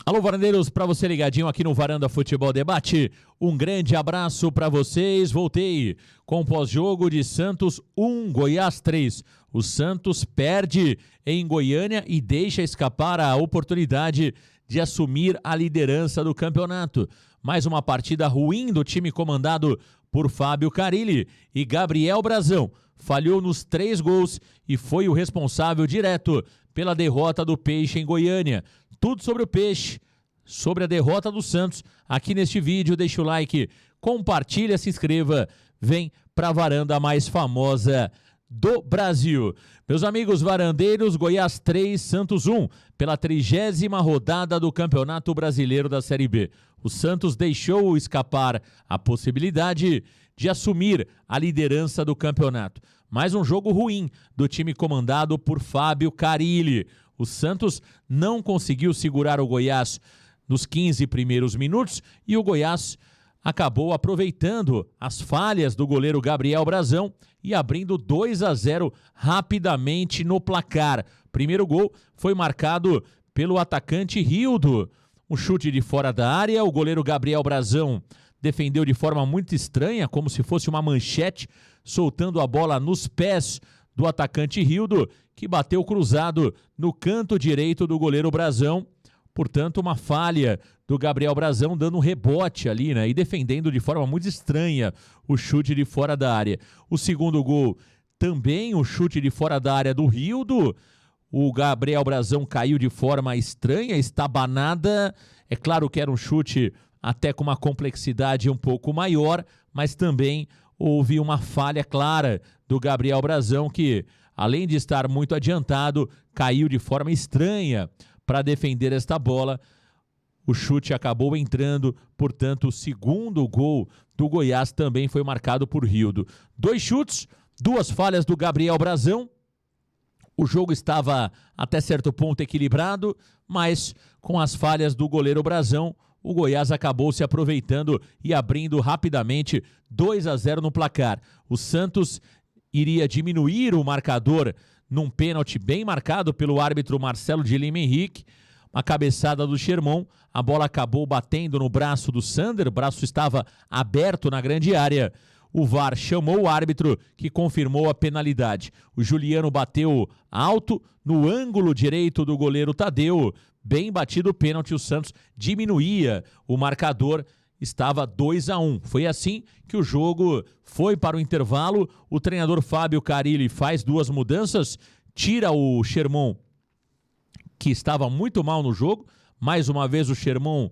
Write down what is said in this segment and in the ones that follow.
Alô, varandeiros, para você ligadinho aqui no Varanda Futebol Debate, um grande abraço para vocês. Voltei com o pós-jogo de Santos 1, Goiás 3. O Santos perde em Goiânia e deixa escapar a oportunidade de assumir a liderança do campeonato. Mais uma partida ruim do time comandado por Fábio Carille e Gabriel Brazão. Falhou nos 3 gols e foi o responsável direto pela derrota do Peixe em Goiânia. Tudo sobre o Peixe, sobre a derrota do Santos, aqui neste vídeo. Deixa o like, compartilha, se inscreva, vem para a varanda mais famosa do Brasil. Meus amigos varandeiros, Goiás 3, Santos 1, pela 30ª rodada do Campeonato Brasileiro da Série B. O Santos deixou escapar a possibilidade de assumir a liderança do campeonato. Mais um jogo ruim do time comandado por Fábio Carille. O Santos não conseguiu segurar o Goiás nos 15 primeiros minutos e o Goiás acabou aproveitando as falhas do goleiro Gabriel Brazão e abrindo 2-0 rapidamente no placar. Primeiro gol foi marcado pelo atacante Rildo. Um chute de fora da área, o goleiro Gabriel Brazão defendeu de forma muito estranha, como se fosse uma manchete, soltando a bola nos pés do atacante Rildo, que bateu cruzado no canto direito do goleiro Brazão. Portanto, uma falha do Gabriel Brazão dando um rebote ali, né? E defendendo de forma muito estranha o chute de fora da área. O segundo gol, também um chute de fora da área do Rildo. O Gabriel Brazão caiu de forma estranha, estabanada. É claro que era um chute até com uma complexidade um pouco maior, mas também houve uma falha clara do Gabriel Brazão, que, além de estar muito adiantado, caiu de forma estranha para defender esta bola. O chute acabou entrando, portanto, o segundo gol do Goiás também foi marcado por Rildo. 2 chutes, 2 falhas do Gabriel Brazão. O jogo estava até certo ponto equilibrado, mas com as falhas do goleiro Brazão, o Goiás acabou se aproveitando e abrindo rapidamente 2-0 no placar. O Santos iria diminuir o marcador num pênalti bem marcado pelo árbitro Marcelo de Lima Henrique. Uma cabeçada do Sherman, a bola acabou batendo no braço do Sander, o braço estava aberto na grande área. O VAR chamou o árbitro, que confirmou a penalidade. O Juliano bateu alto no ângulo direito do goleiro Tadeu. Bem batido o pênalti, o Santos diminuía o marcador, estava 2-1. Foi assim que o jogo foi para o intervalo. O treinador Fábio Carille faz 2 mudanças, tira o Sherman, que estava muito mal no jogo. Mais uma vez o Sherman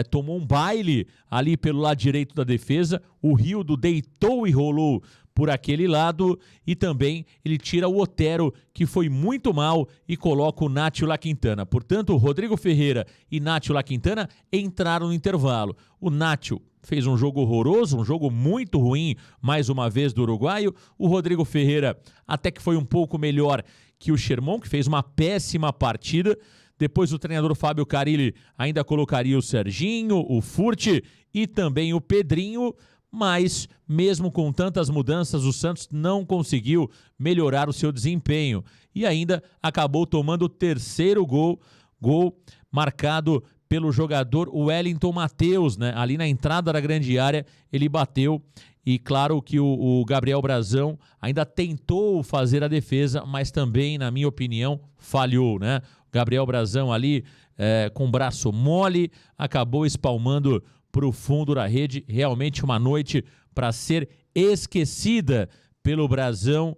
tomou um baile ali pelo lado direito da defesa. O Rildo deitou e rolou por aquele lado, e também ele tira o Otero, que foi muito mal, e coloca o Nátio La Quintana. Portanto, o Rodrigo Ferreira e Nátio La Quintana entraram no intervalo. O Nátio fez um jogo horroroso, um jogo muito ruim, mais uma vez, do uruguaio. O Rodrigo Ferreira até que foi um pouco melhor que o Sherman, que fez uma péssima partida. Depois o treinador Fábio Carille ainda colocaria o Serginho, o Furti e também o Pedrinho, mas mesmo com tantas mudanças, o Santos não conseguiu melhorar o seu desempenho e ainda acabou tomando o terceiro gol marcado pelo jogador Wellington Matheus, né? Ali na entrada da grande área ele bateu. E claro que o Gabriel Brazão ainda tentou fazer a defesa, mas também, na minha opinião, falhou, né? Gabriel Brazão ali com o braço mole, acabou espalmando para o fundo da rede. Realmente uma noite para ser esquecida pelo Brazão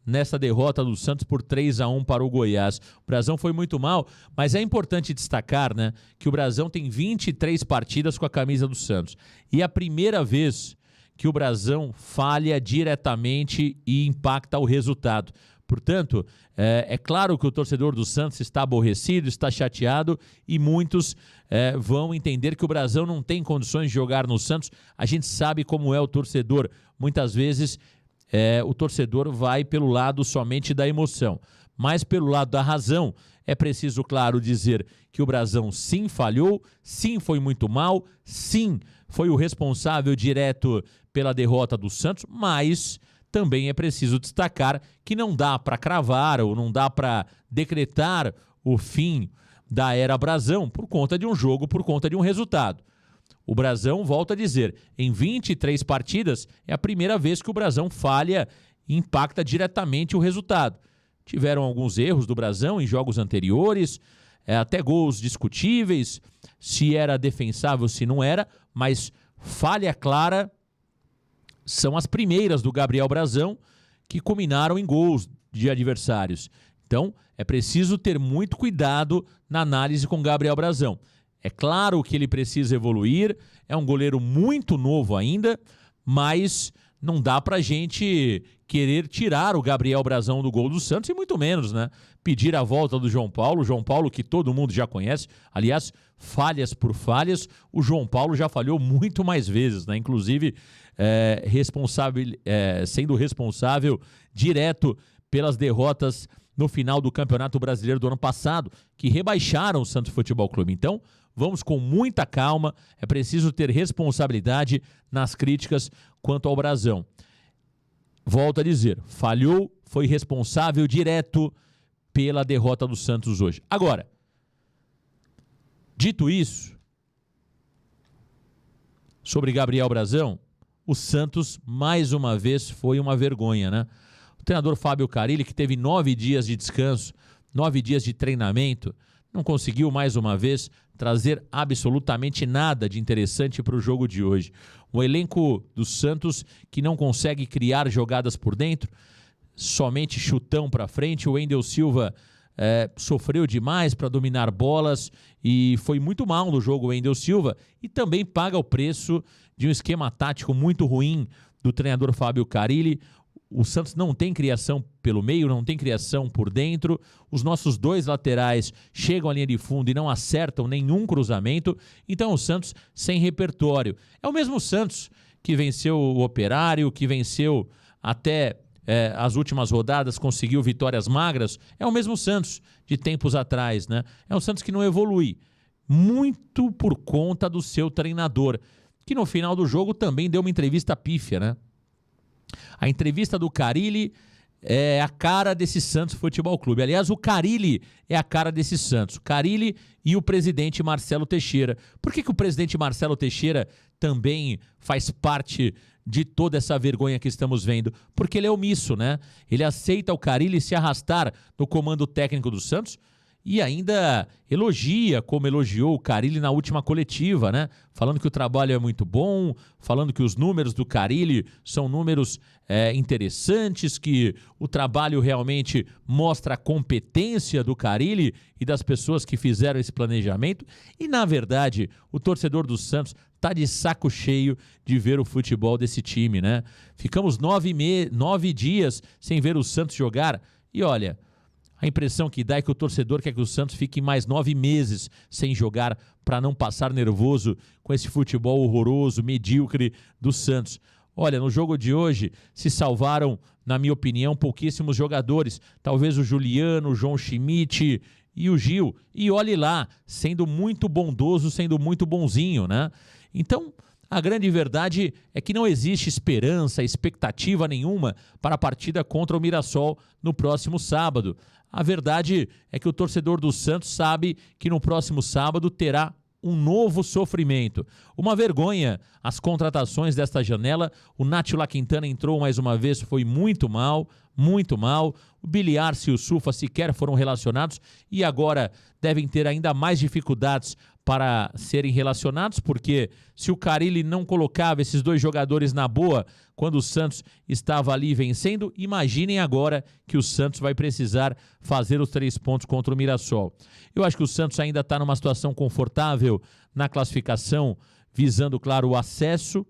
nessa derrota do Santos por 3-1 para o Goiás. O Brazão foi muito mal, mas é importante destacar, né, que o Brazão tem 23 partidas com a camisa do Santos. E é a primeira vez que o Brazão falha diretamente e impacta o resultado. Portanto, é claro que o torcedor do Santos está aborrecido, está chateado, e muitos vão entender que o Brazão não tem condições de jogar no Santos. A gente sabe como é o torcedor. Muitas vezes o torcedor vai pelo lado somente da emoção. Mas pelo lado da razão, é preciso, claro, dizer que o Brazão sim falhou, sim foi muito mal, sim foi o responsável direto pela derrota do Santos, mas também é preciso destacar que não dá para cravar ou não dá para decretar o fim da era Brasão, por conta de um jogo, por conta de um resultado. O Brasão, volta a dizer, em 23 partidas, é a primeira vez que o Brasão falha e impacta diretamente o resultado. Tiveram alguns erros do Brasão em jogos anteriores, até gols discutíveis, se era defensável, se não era, mas falha clara são as primeiras do Gabriel Brasão que culminaram em gols de adversários. Então, é preciso ter muito cuidado na análise com Gabriel Brasão. É claro que ele precisa evoluir, é um goleiro muito novo ainda, mas não dá pra gente querer tirar o Gabriel Brasão do gol do Santos e muito menos, né? Pedir a volta do João Paulo que todo mundo já conhece. Aliás, falhas por falhas, o João Paulo já falhou muito mais vezes, né? Inclusive, sendo responsável direto pelas derrotas no final do Campeonato Brasileiro do ano passado, que rebaixaram o Santos Futebol Clube. Então, vamos com muita calma, é preciso ter responsabilidade nas críticas quanto ao Brasão. Volto a dizer, falhou, foi responsável direto pela derrota do Santos hoje. Agora, dito isso, sobre Gabriel Brasão, o Santos, mais uma vez, foi uma vergonha, né? O treinador Fábio Carille, que teve 9 dias de descanso, 9 dias de treinamento, não conseguiu, mais uma vez, trazer absolutamente nada de interessante para o jogo de hoje. O elenco do Santos, que não consegue criar jogadas por dentro, somente chutão para frente. O Wendel Silva sofreu demais para dominar bolas e foi muito mal no jogo o Wendel Silva, e também paga o preço de um esquema tático muito ruim do treinador Fábio Carille. O Santos não tem criação pelo meio, não tem criação por dentro. Os nossos 2 laterais chegam à linha de fundo e não acertam nenhum cruzamento. Então o Santos sem repertório. É o mesmo Santos que venceu o Operário, que venceu até as últimas rodadas, conseguiu vitórias magras. É o mesmo Santos de tempos atrás, né? É um Santos que não evolui. Muito por conta do seu treinador, que no final do jogo também deu uma entrevista pífia, né? A entrevista do Carille é a cara desse Santos Futebol Clube. Aliás, o Carille é a cara desse Santos. O Carille e o presidente Marcelo Teixeira. Por que o presidente Marcelo Teixeira também faz parte de toda essa vergonha que estamos vendo? Porque ele é omisso, né? Ele aceita o Carille se arrastar no comando técnico do Santos e ainda elogia, como elogiou o Carille na última coletiva, né? Falando que o trabalho é muito bom, falando que os números do Carille são números interessantes, que o trabalho realmente mostra a competência do Carille e das pessoas que fizeram esse planejamento. E, na verdade, o torcedor do Santos está de saco cheio de ver o futebol desse time, né? Ficamos 9 dias sem ver o Santos jogar e, olha, a impressão que dá é que o torcedor quer que o Santos fique mais 9 meses sem jogar para não passar nervoso com esse futebol horroroso, medíocre do Santos. Olha, no jogo de hoje se salvaram, na minha opinião, pouquíssimos jogadores. Talvez o Juliano, o João Schmidt e o Gil. E olhe lá, sendo muito bondoso, sendo muito bonzinho, né? Então, a grande verdade é que não existe esperança, expectativa nenhuma para a partida contra o Mirassol no próximo sábado. A verdade é que o torcedor do Santos sabe que no próximo sábado terá um novo sofrimento. Uma vergonha as contratações desta janela. O Nátila Quintana entrou mais uma vez, foi muito mal, muito mal. O Biliarce e o Sufa sequer foram relacionados e agora devem ter ainda mais dificuldades para serem relacionados, porque se o Carille não colocava esses 2 jogadores na boa quando o Santos estava ali vencendo, imaginem agora que o Santos vai precisar fazer os 3 pontos contra o Mirassol. Eu acho que o Santos ainda está numa situação confortável na classificação, visando, claro, o acesso,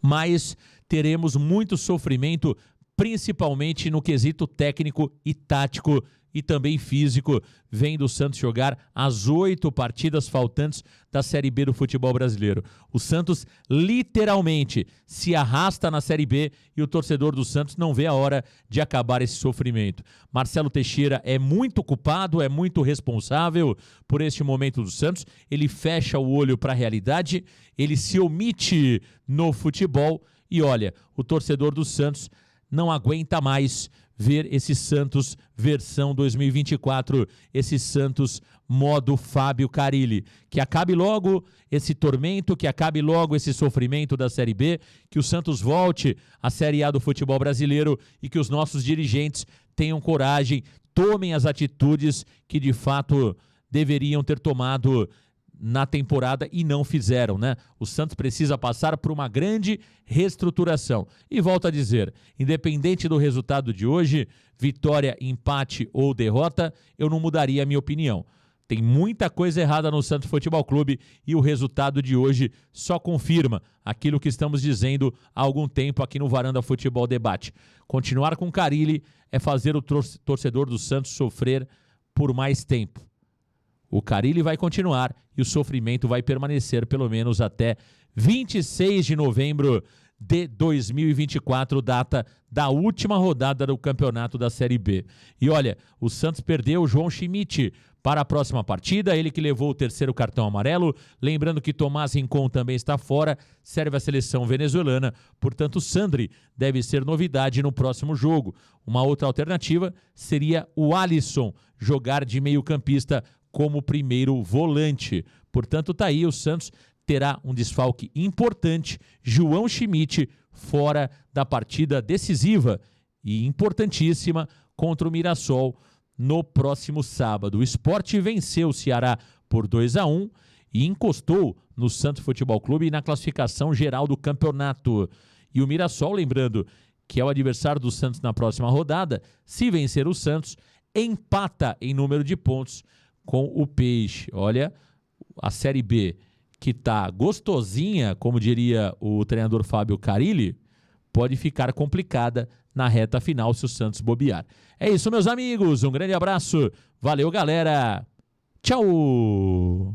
mas teremos muito sofrimento, principalmente no quesito técnico e tático e também físico, vendo o Santos jogar as 8 partidas faltantes da Série B do futebol brasileiro. O Santos literalmente se arrasta na Série B e o torcedor do Santos não vê a hora de acabar esse sofrimento. Marcelo Teixeira é muito culpado, é muito responsável por este momento do Santos. Ele fecha o olho para a realidade, ele se omite no futebol e olha, o torcedor do Santos não aguenta mais ver esse Santos versão 2024, esse Santos modo Fábio Carille. Que acabe logo esse tormento, que acabe logo esse sofrimento da Série B, que o Santos volte à Série A do futebol brasileiro e que os nossos dirigentes tenham coragem, tomem as atitudes que de fato deveriam ter tomado na temporada e não fizeram, né? O Santos precisa passar por uma grande reestruturação. E volto a dizer, independente do resultado de hoje, vitória, empate ou derrota, eu não mudaria a minha opinião. Tem muita coisa errada no Santos Futebol Clube e o resultado de hoje só confirma aquilo que estamos dizendo há algum tempo aqui no Varanda Futebol Debate. Continuar com Carille é fazer o torcedor do Santos sofrer por mais tempo. O Carille vai continuar e o sofrimento vai permanecer pelo menos até 26 de novembro de 2024, data da última rodada do campeonato da Série B. E olha, o Santos perdeu o João Schmidt para a próxima partida, ele que levou o terceiro cartão amarelo. Lembrando que Tomás Rincon também está fora, serve a seleção venezuelana, portanto Sandri deve ser novidade no próximo jogo. Uma outra alternativa seria o Alisson jogar de meio-campista como primeiro volante. Portanto, tá aí, o Santos terá um desfalque importante, João Schmidt fora da partida decisiva e importantíssima contra o Mirassol no próximo sábado. O Sport venceu o Ceará por 2-1 e encostou no Santos Futebol Clube na classificação geral do campeonato. E o Mirassol, lembrando que é o adversário do Santos na próxima rodada, se vencer o Santos, empata em número de pontos com o Peixe. Olha, a Série B que tá gostosinha, como diria o treinador Fábio Carille, pode ficar complicada na reta final se o Santos bobear. É isso, meus amigos. Um grande abraço. Valeu, galera. Tchau!